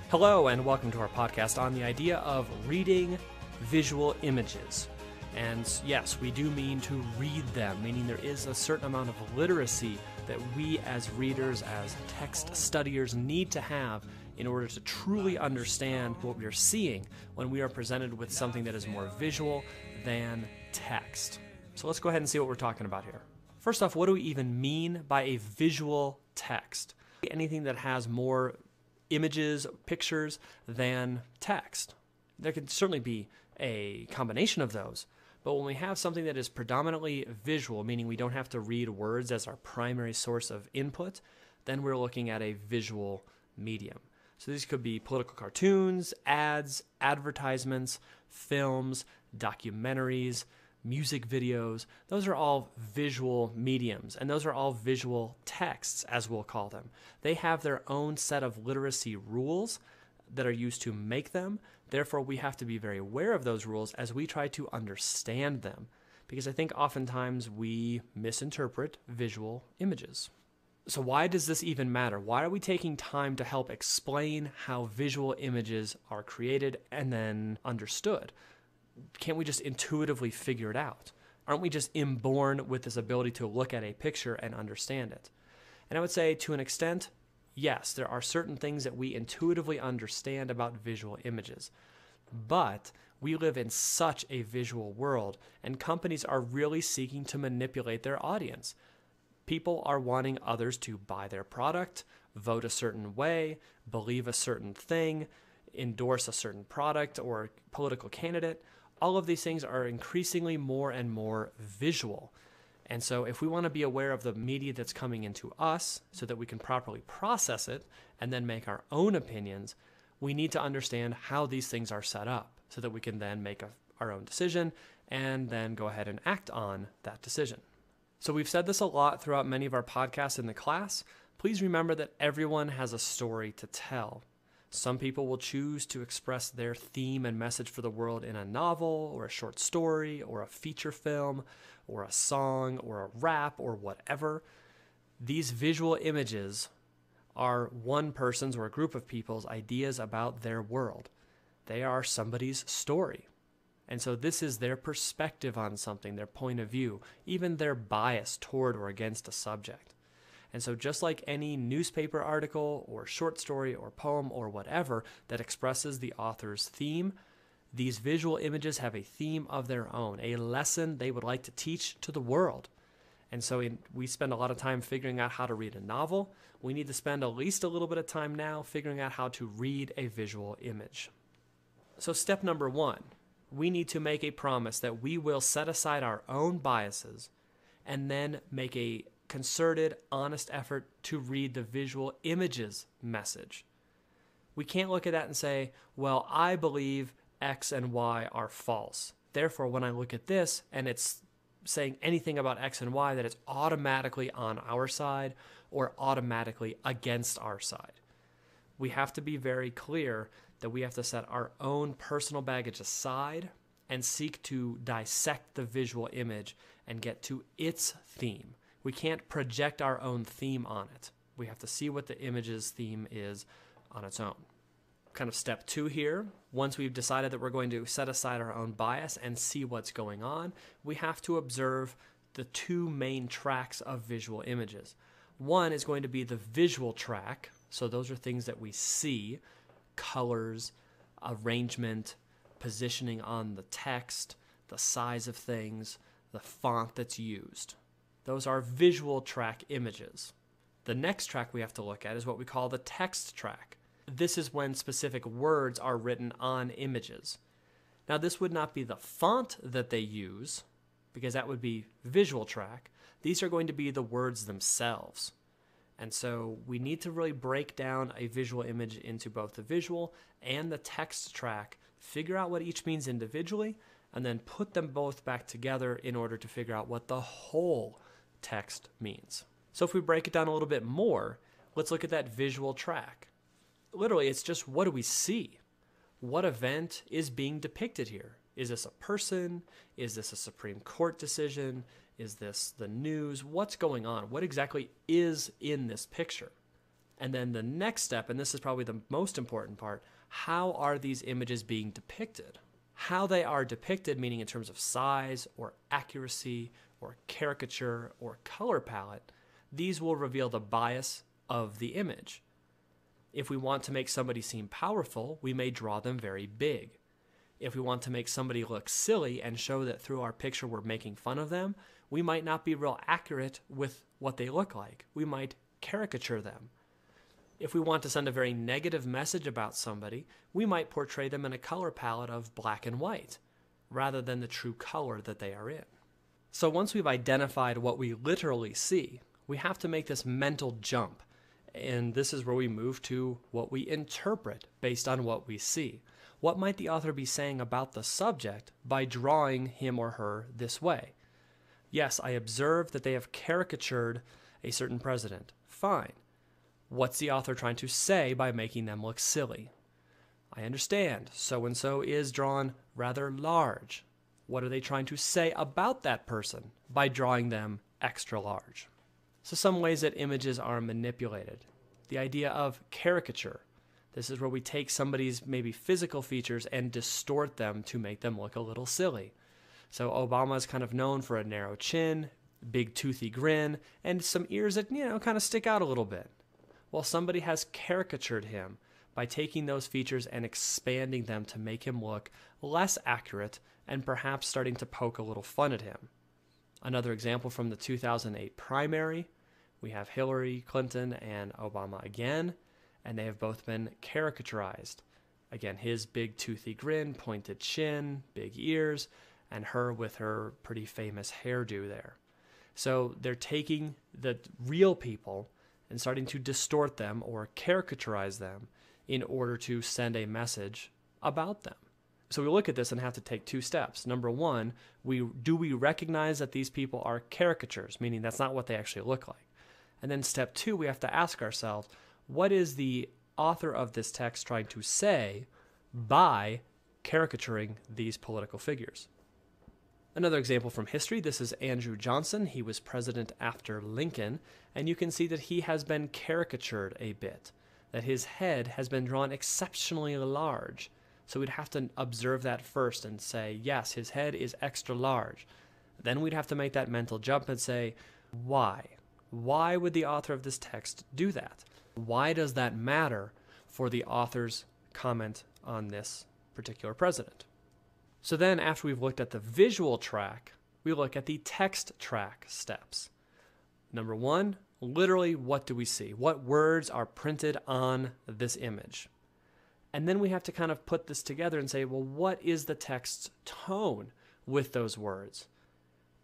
Hello and welcome to our podcast on the idea of reading visual images. And yes, we do mean to read them, meaning there is a certain amount of literacy that we as readers, as text studiers need to have in order to truly understand what we are seeing when we are presented with something that is more visual than text. So let's go ahead and see what we're talking about here. First off, what do we even mean by a visual text? Anything that has more images, pictures than text. There could certainly be a combination of those, but when we have something that is predominantly visual, meaning we don't have to read words as our primary source of input, then we're looking at a visual medium. So these could be political cartoons, ads, advertisements, films, documentaries, music videos. Those are all visual mediums, and those are all visual texts, as we'll call them. They have their own set of literacy rules that are used to make them. Therefore, we have to be very aware of those rules as we try to understand them, because I think oftentimes we misinterpret visual images. So why does this even matter? Why are we taking time to help explain how visual images are created and then understood? Can't we just intuitively figure it out? Aren't we just inborn with this ability to look at a picture and understand it? And I would say to an extent, yes, there are certain things that we intuitively understand about visual images. But we live in such a visual world, and companies are really seeking to manipulate their audience. People are wanting others to buy their product, vote a certain way, believe a certain thing, endorse a certain product or political candidate. All of these things are increasingly more and more visual. And so if we want to be aware of the media that's coming into us so that we can properly process it and then make our own opinions, we need to understand how these things are set up so that we can then make our own decision and then go ahead and act on that decision. So we've said this a lot throughout many of our podcasts in the class. Please remember that everyone has a story to tell. Some people will choose to express their theme and message for the world in a novel or a short story or a feature film or a song or a rap or whatever. These visual images are one person's or a group of people's ideas about their world. They are somebody's story. And so this is their perspective on something, their point of view, even their bias toward or against a subject. And so just like any newspaper article or short story or poem or whatever that expresses the author's theme, these visual images have a theme of their own, a lesson they would like to teach to the world. And so we spend a lot of time figuring out how to read a novel. We need to spend at least a little bit of time now figuring out how to read a visual image. So step number 1, we need to make a promise that we will set aside our own biases and then make a concerted, honest effort to read the visual images message. We can't look at that and say, well, I believe X and Y are false. Therefore, when I look at this and it's saying anything about X and Y, that it's automatically on our side or automatically against our side. We have to be very clear that we have to set our own personal baggage aside and seek to dissect the visual image and get to its theme. We can't project our own theme on it. We have to see what the image's theme is on its own. Kind of step 2 here, once we've decided that we're going to set aside our own bias and see what's going on, we have to observe the 2 main tracks of visual images. One is going to be the visual track, so those are things that we see, colors, arrangement, positioning on the text, the size of things, the font that's used. Those are visual track images. The next track we have to look at is what we call the text track. This is when specific words are written on images. Now, this would not be the font that they use, because that would be visual track. These are going to be the words themselves. And so we need to really break down a visual image into both the visual and the text track, figure out what each means individually, and then put them both back together in order to figure out what the whole text means. So if we break it down a little bit more, let's look at that visual track. Literally, it's just, what do we see? What event is being depicted here? Is this a person? Is this a Supreme Court decision? Is this the news? What's going on? What exactly is in this picture? And then the next step, and this is probably the most important part, how are these images being depicted? How they are depicted, meaning in terms of size or accuracy or caricature or color palette, these will reveal the bias of the image. If we want to make somebody seem powerful, we may draw them very big. If we want to make somebody look silly and show that through our picture we're making fun of them, we might not be real accurate with what they look like. We might caricature them. If we want to send a very negative message about somebody, we might portray them in a color palette of black and white, rather than the true color that they are in. So once we've identified what we literally see, we have to make this mental jump. And this is where we move to what we interpret based on what we see. What might the author be saying about the subject by drawing him or her this way? Yes, I observe that they have caricatured a certain president. Fine. What's the author trying to say by making them look silly? I understand. So-and-so is drawn rather large. What are they trying to say about that person by drawing them extra large? So some ways that images are manipulated. The idea of caricature. This is where we take somebody's maybe physical features and distort them to make them look a little silly. So Obama is kind of known for a narrow chin, big toothy grin, and some ears that, kind of stick out a little bit. Well, somebody has caricatured him by taking those features and expanding them to make him look less accurate and perhaps starting to poke a little fun at him. Another example from the 2008 primary, we have Hillary Clinton and Obama again, and they have both been caricaturized. Again, his big toothy grin, pointed chin, big ears, and her with her pretty famous hairdo there. So they're taking the real people and starting to distort them or caricaturize them in order to send a message about them. So we look at this and have to take two steps. Number one, do we recognize that these people are caricatures, meaning that's not what they actually look like? And then step two, we have to ask ourselves, what is the author of this text trying to say by caricaturing these political figures? Another example from history, this is Andrew Johnson. He was president after Lincoln, and you can see that he has been caricatured a bit, that his head has been drawn exceptionally large. So we'd have to observe that first and say, yes, his head is extra large. Then we'd have to make that mental jump and say, why? Why would the author of this text do that? Why does that matter for the author's comment on this particular president? So then after we've looked at the visual track, we look at the text track steps. Number one, literally, what do we see? What words are printed on this image? And then we have to kind of put this together and say, well, what is the text's tone with those words?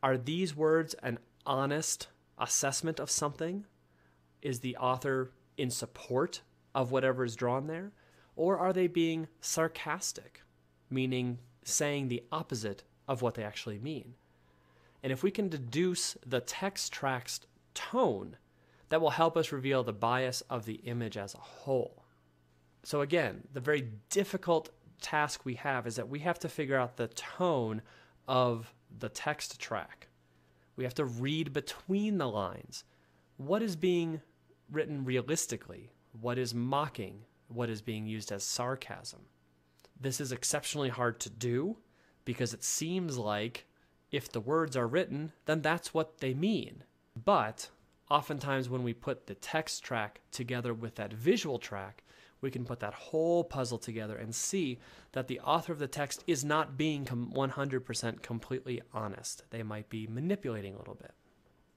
Are these words an honest assessment of something? Is the author in support of whatever is drawn there? Or are they being sarcastic, meaning saying the opposite of what they actually mean? And if we can deduce the text track's tone, that will help us reveal the bias of the image as a whole. So again, the very difficult task we have is that we have to figure out the tone of the text track. We have to read between the lines. What is being written realistically? What is mocking? What is being used as sarcasm? This is exceptionally hard to do because it seems like if the words are written, then that's what they mean. But oftentimes when we put the text track together with that visual track, we can put that whole puzzle together and see that the author of the text is not being 100% completely honest. They might be manipulating a little bit.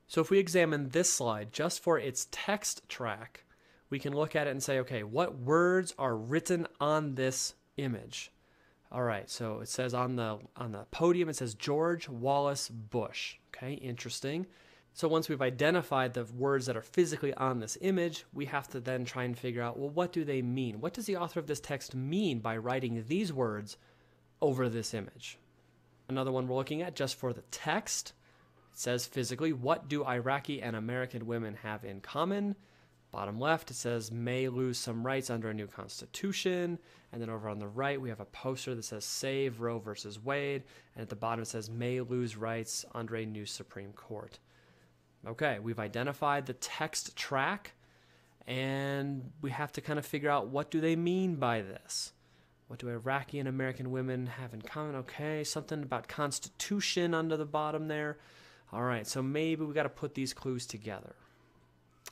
So if we examine this slide just for its text track, we can look at it and say, okay, what words are written on this image? All right, so it says on the podium, it says George Wallace Bush. Okay, interesting. So once we've identified the words that are physically on this image, we have to then try and figure out, well, what do they mean? What does the author of this text mean by writing these words over this image? Another one we're looking at just for the text, it says physically, what do Iraqi and American women have in common? Bottom left, it says may lose some rights under a new constitution. And then over on the right, we have a poster that says save Roe versus Wade. And at the bottom, it says may lose rights under a new Supreme Court. Okay, we've identified the text track, and we have to kind of figure out, what do they mean by this? What do Iraqi and American women have in common? Okay, something about Constitution under the bottom there. All right, so maybe we got to put these clues together.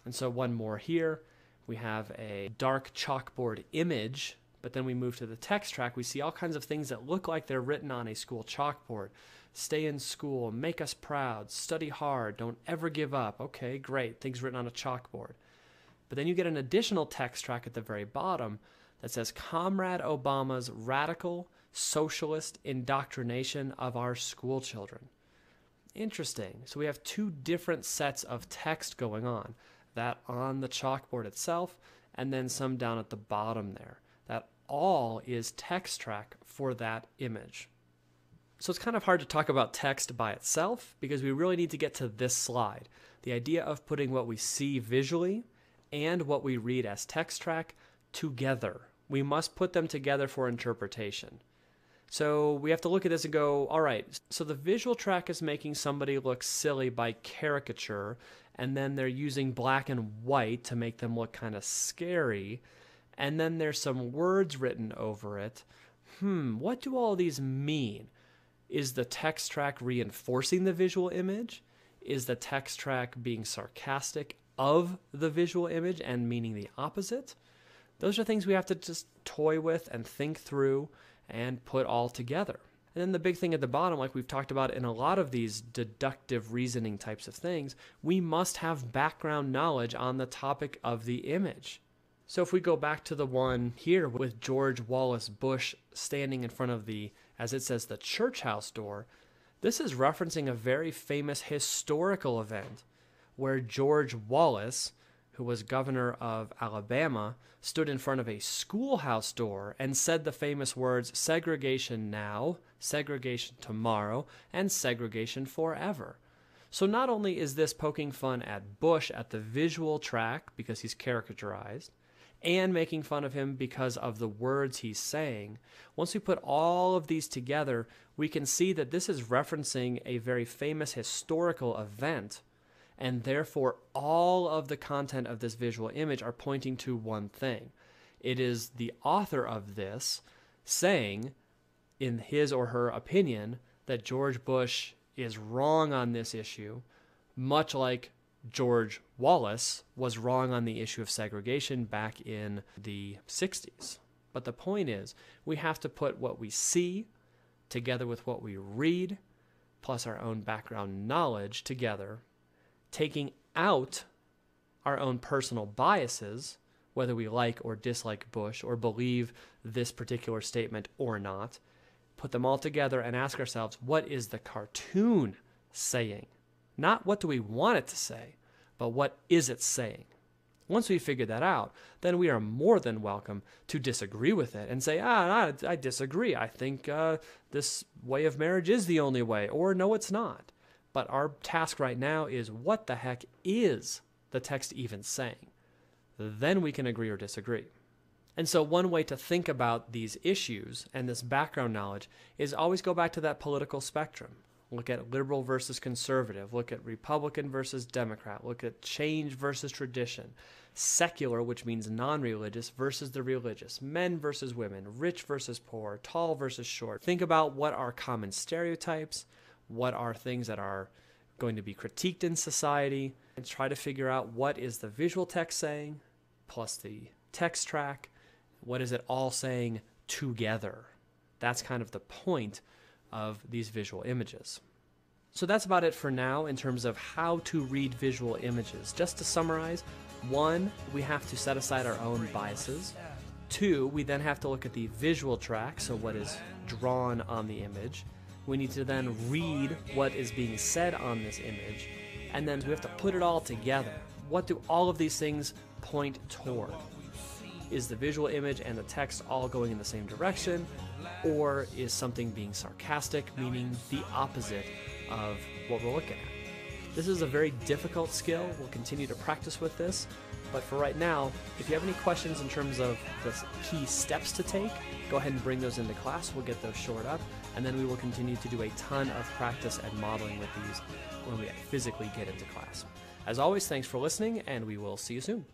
And so one more here. We have a dark chalkboard image, but then we move to the text track. We see all kinds of things that look like they're written on a school chalkboard. Stay in school, make us proud, study hard, don't ever give up. Okay, great, things written on a chalkboard. But then you get an additional text track at the very bottom that says Comrade Obama's radical socialist indoctrination of our school children. Interesting. So we have two different sets of text going on, that on the chalkboard itself and then some down at the bottom there. That all is text track for that image. So it's kind of hard to talk about text by itself because we really need to get to this slide. The idea of putting what we see visually and what we read as text track together. We must put them together for interpretation. So we have to look at this and go, all right, so the visual track is making somebody look silly by caricature, and then they're using black and white to make them look kind of scary, and then there's some words written over it. What do all these mean? Is the text track reinforcing the visual image? Is the text track being sarcastic of the visual image and meaning the opposite? Those are things we have to just toy with and think through and put all together. And then the big thing at the bottom, like we've talked about in a lot of these deductive reasoning types of things, we must have background knowledge on the topic of the image. So if we go back to the one here with George Wallace Bush standing in front of the, as it says, the church house door, this is referencing a very famous historical event where George Wallace, who was governor of Alabama, stood in front of a schoolhouse door and said the famous words, segregation now, segregation tomorrow, and segregation forever. So not only is this poking fun at Bush at the visual track because he's caricaturized, and making fun of him because of the words he's saying, once we put all of these together, we can see that this is referencing a very famous historical event, and therefore all of the content of this visual image are pointing to one thing. It is the author of this saying, in his or her opinion, that George Bush is wrong on this issue, much like George Wallace was wrong on the issue of segregation back in the 60s. But the point is, we have to put what we see together with what we read, plus our own background knowledge together, taking out our own personal biases, whether we like or dislike Bush or believe this particular statement or not, put them all together and ask ourselves, what is the cartoon saying? Not what do we want it to say, but what is it saying? Once we figure that out, then we are more than welcome to disagree with it and say, I disagree. I think this way of marriage is the only way, or no, it's not. But our task right now is, what the heck is the text even saying? Then we can agree or disagree. And so one way to think about these issues and this background knowledge is always go back to that political spectrum. Look at liberal versus conservative. Look at Republican versus Democrat. Look at change versus tradition. Secular, which means non-religious, versus the religious. Men versus women. Rich versus poor. Tall versus short. Think about what are common stereotypes, what are things that are going to be critiqued in society, and try to figure out what is the visual text saying, plus the text track. What is it all saying together? That's kind of the point of these visual images. So that's about it for now in terms of how to read visual images. Just to summarize, 1, we have to set aside our own biases. 2, we then have to look at the visual track, so what is drawn on the image. We need to then read what is being said on this image, and then we have to put it all together. What do all of these things point toward? Is the visual image and the text all going in the same direction, or is something being sarcastic, meaning the opposite of what we're looking at? This is a very difficult skill. We'll continue to practice with this, but for right now, if you have any questions in terms of the key steps to take, go ahead and bring those into class. We'll get those shored up, and then we will continue to do a ton of practice and modeling with these when we physically get into class. As always, thanks for listening, and we will see you soon.